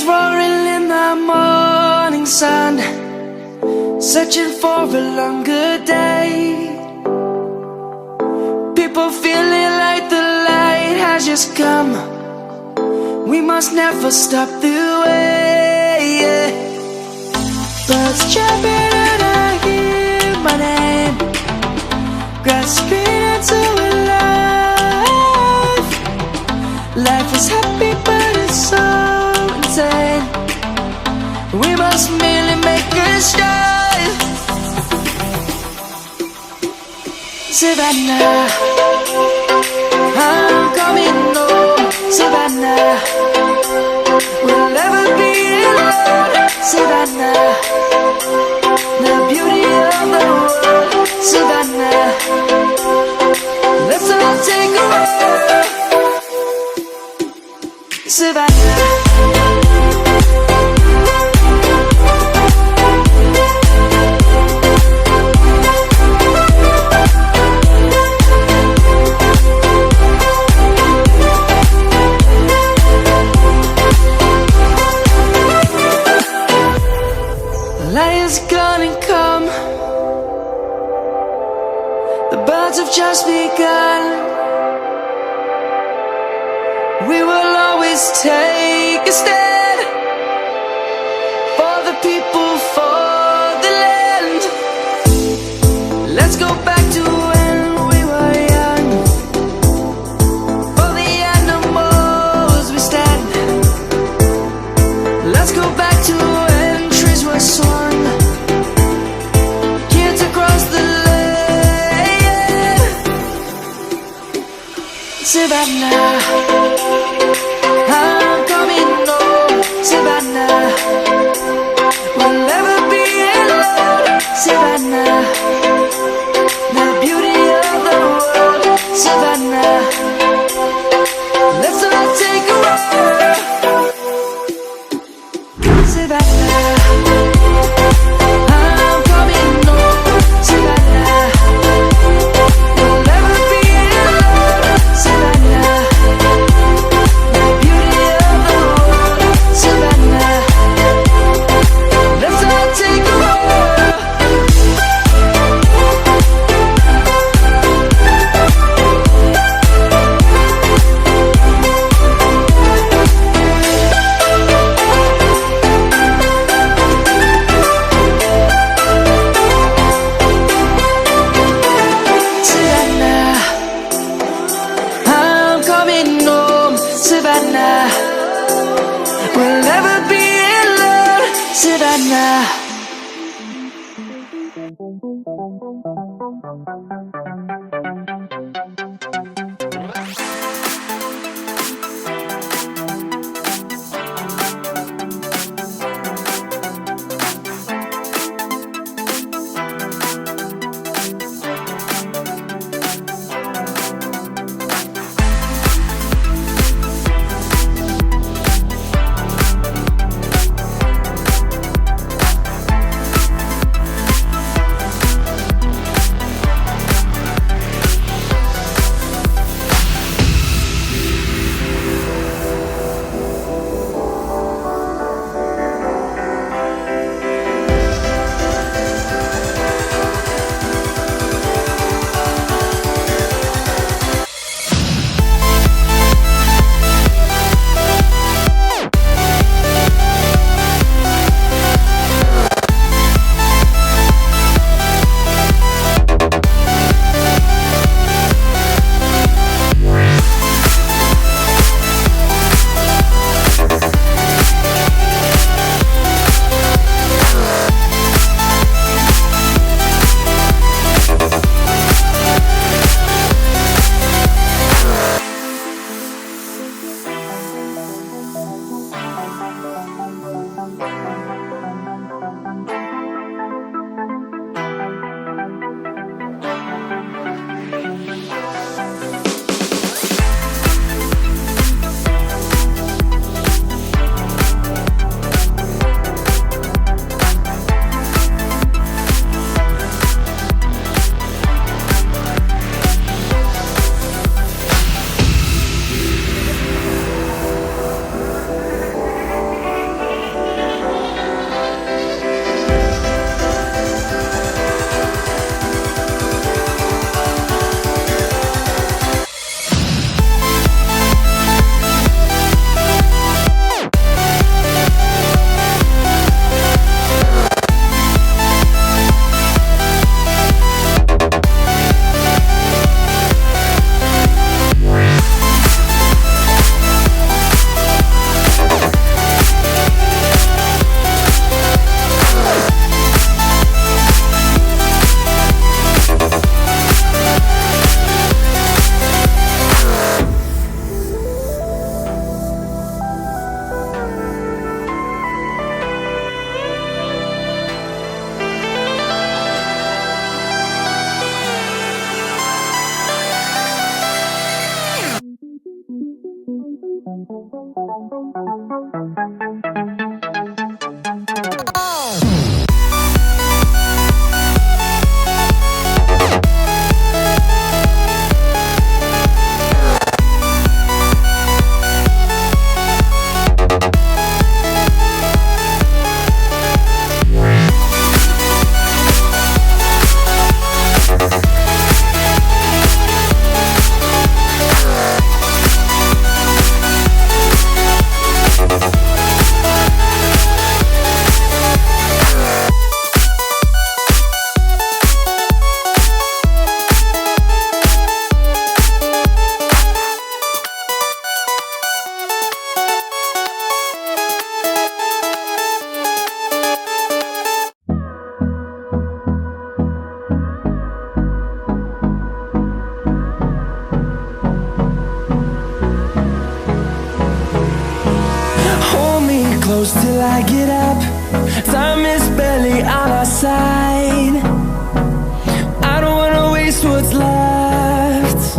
roaring in the morning sun, searching for a longer day. People feeling like the light has just come. We must never stop the way, yeah. Birds chirping and I hear my name, grasping into a life. Life is happy but it's so insane. We must merely make a start. Savannah, I'm coming home. Savannah, we'll never be alone. Savannah, the beauty of the world. Savannah, let's all take a walk. Savannah. Light is gonna come. The birds have just begun. We will always take a stand for the people, for the land. Let's go back to when we were young. For the animals we stand. Let's go back to when trees were swung. Kids across the land. Savannah, I'm coming home. Savannah, we'll never be alone. Savannah, the beauty of the world. Savannah, let's all take a walk. Savannah, I'm coming home. Savannah, we'll never be alone. Savannah, the beauty of the world. Savannah, let's all take a walk. Savannah, I'm coming home. Savannah, we'll never be alone. Savannah. Close till I get up. Time is barely on our side. I don't wanna waste what's left.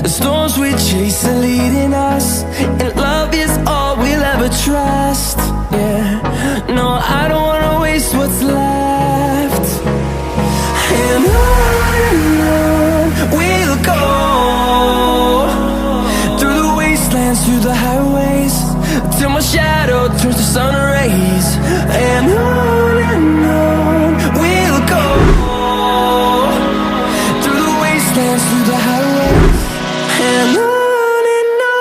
The storms we chase are leading us, and love is all we'll ever trust. Yeah, no, I don't wanna waste what's left. And on we'll go, through the wastelands, through the highways, till my shadow turns to sun rays. And on we'll go, through the wastelands, through the highways, and on we'll go.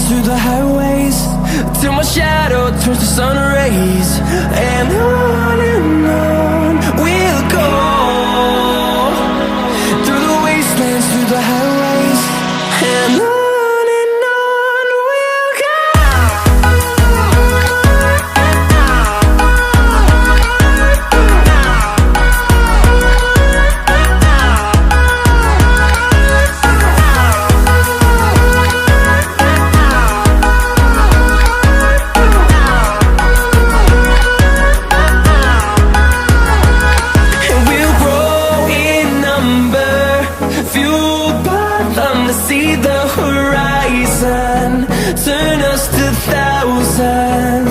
Through the highways, till my shadow turns to sun rays. And on we'll go, through the wastelands, through the highways, and on we'll go. See the horizon, turn us to thousands.